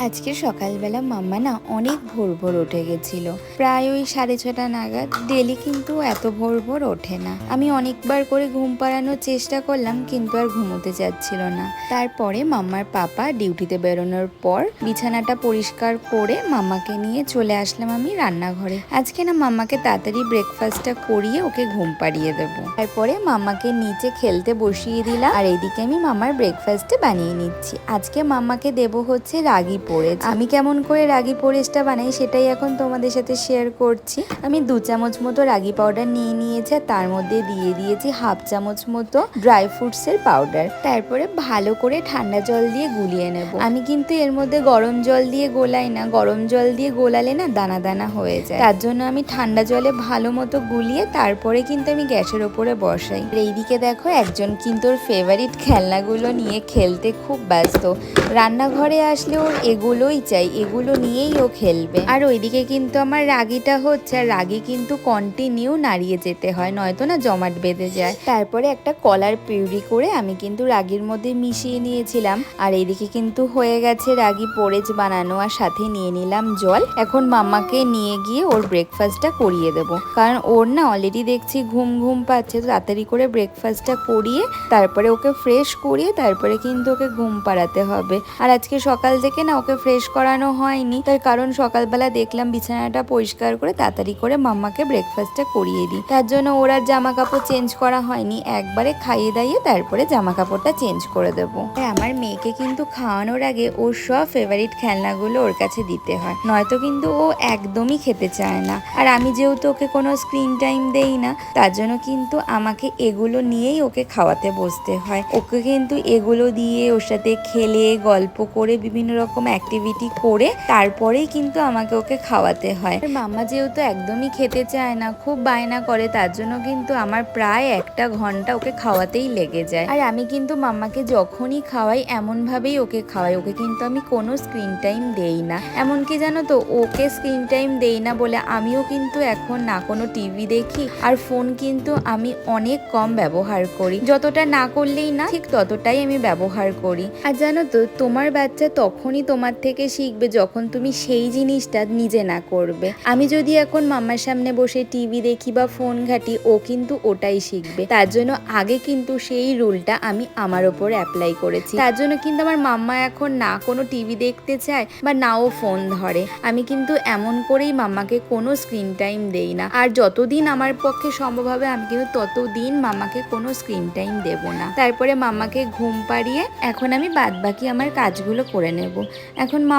আজকে সকালবেলা মাম্মা না অনেক ভোর ভোর উঠে গেছিল, প্রায় ওই 6:30 নাগাদ। ডেলি কিন্তু এত ভোর ভোর ওঠে না। আমি অনেকবার করে ঘুম পাড়ানোর চেষ্টা করলাম, কিন্তু আর ঘুমোতে যাচ্ছিল না। তারপরে মাম্মার পাপা ডিউটিতে বেরোনোর পর বিছানাটা পরিষ্কার করে মাম্মাকে নিয়ে চলে আসলাম আমি রান্নাঘরে। আজকে না মাম্মাকে তাড়াতাড়ি ব্রেকফাস্টটা করিয়ে ওকে ঘুম পাড়িয়ে দেবো। তারপরে মাম্মাকে নিচে খেলতে বসিয়ে দিলাম, আর এইদিকে আমি মাম্মার ব্রেকফাস্টে বানিয়ে নিচ্ছি। আজকে মাম্মাকে দেবো হচ্ছে রাগি পোরেজ। আমি কেমন করে রাগি পোরেজটা বানাই সেটাই এখন তোমাদের সাথে শেয়ার করছি। আমি 2 চামচ মতো রাগি পাউডার নিয়ে নিয়েছি, আর তার মধ্যে দিয়ে দিয়েছি 1/2 চামচ মতো ড্রাই ফ্রুটসের পাউডার। তারপরে ভালো করে ঠান্ডা জল দিয়ে গুলিয়ে নেব। আমি কিন্তু এর মধ্যে গরম জল দিয়ে গোলাই না, গরম জল দিয়ে গোলালে না দানা দানা হয়ে যায়। তার জন্য আমি ঠান্ডা জলে ভালো মতো গুলিয়ে তারপরে কিন্তু আমি গ্যাসের ওপরে বসাই। এইদিকে দেখো একজন কিন্তু ওর ফেভারিট খেলনাগুলো নিয়ে খেলতে খুব ব্যস্ত। রান্নাঘরে আসলে ওর এগুলোই চাই, এগুলো নিয়েই ও খেলবে। আর ওইদিকে কিন্তু আমার রাগিটা হচ্ছে, আর রাগি কিন্তু কন্টিনিউ নাড়িয়ে যেতে হয়, নয়তো না জমাট বেঁধে যায়। তারপরে একটা কলার পিউরি করে আমি কিন্তু রাগির মধ্যে মিশিয়ে নিয়েছিলাম, আর এইদিকে কিন্তু হয়ে গেছে রাগি পোরেজ বানানো, আর সাথে নিয়ে নিলাম জল। এখন মাম্মাকে নিয়ে গিয়ে ওর ব্রেকফাস্টটা করিয়ে দেবো, কারণ ওর না অলরেডি দেখছি ঘুম ঘুম পাচ্ছে। তো তাড়াতাড়ি করে ব্রেকফাস্টটা করিয়ে তারপরে ওকে ফ্রেশ করিয়ে তারপরে কিন্তু ওকে ঘুম পাড়াতে হবে। আর আজকে সকাল থেকে না ওকে ফ্রেশ করানো হয়নি, তার কারণ সকালবেলা দেখলাম বিছানাটা পরিষ্কার করে তাড়াতাড়ি করে মাম্মাকে ব্রেকফাস্টটা করিয়ে দিই। তার জন্য ওর আর জামা কাপড় চেঞ্জ করা হয়নি, একবারে খাইয়ে দাইয়ে তারপরে জামা কাপড়টা চেঞ্জ করে দেবো। আমার মেয়েকে কিন্তু খাওয়ানোর আগে ওর সব ফেভারিট খেলনাগুলো ওর কাছে দিতে হয়, নয়তো কিন্তু ও একদমই খেতে চায় না। আর আমি যেহেতু ওকে কোনো স্ক্রিন টাইম দেই না, তার জন্য কিন্তু আমাকে এগুলো নিয়েই ওকে খাওয়াতে বসতে হয়। ওকে কিন্তু এগুলো দিয়ে ওর সাথে খেলে গল্প করে বিভিন্ন রকম অ্যাক্টিভিটি করে তারপরেই কিন্তু আমাকে ওকে খাওয়াতে হয়। আর মাম্মা যেহেতু একদমই খেতে চায় না, খুব বায়না করে, তার জন্য কিন্তু আমার প্রায় 1 ঘন্টা ওকে খাওয়াতেই লেগে যায়। আর আমি কিন্তু মাম্মাকে যখনই খাওয়াই এমনভাবেই ওকে খাওয়াই, ওকে কিন্তু আমি কোনো স্ক্রিন টাইম দেই না। এমনকি জানো তো, ওকে স্ক্রিন টাইম দেই না বলে আমিও কিন্তু এখন না কোনো টিভি দেখি, আর ফোন কিন্তু আমি অনেক কম ব্যবহার করি। যতটা না করলেই না, ঠিক ততটাই আমি ব্যবহার করি। আর জানো তো, তোমার বাচ্চা তখনই তোমার থেকে শিখবে যখন তুমি সেই জিনিসটা নিজে না করবে। আমি যদি এখন মাম্মার সামনে বসে টিভি দেখি বা ফোন ঘাঁটি, ও কিন্তু ওটাই শিখবে। তার জন্য আগে কিন্তু সেই রুলটা আমি আমার ওপর অ্যাপ্লাই করেছি। তার জন্য কিন্তু আমার মাম্মা এখন না কোনো টিভি দেখতে চায় বা নাও ফোন ধরে। আমি কিন্তু এমন করেই মাম্মাকে কোনো স্ক্রিন টাইম দেই না, আর যতদিন আমার পক্ষে সম্ভব হবে আমি কিন্তু ততদিন মাম্মাকে কোনো স্ক্রিন টাইম দেব না। তারপরে মাম্মাকে ঘুম পাড়িয়ে এখন আমি বাদবাকি আমার কাজগুলো করে নেব। এখন মাম্মা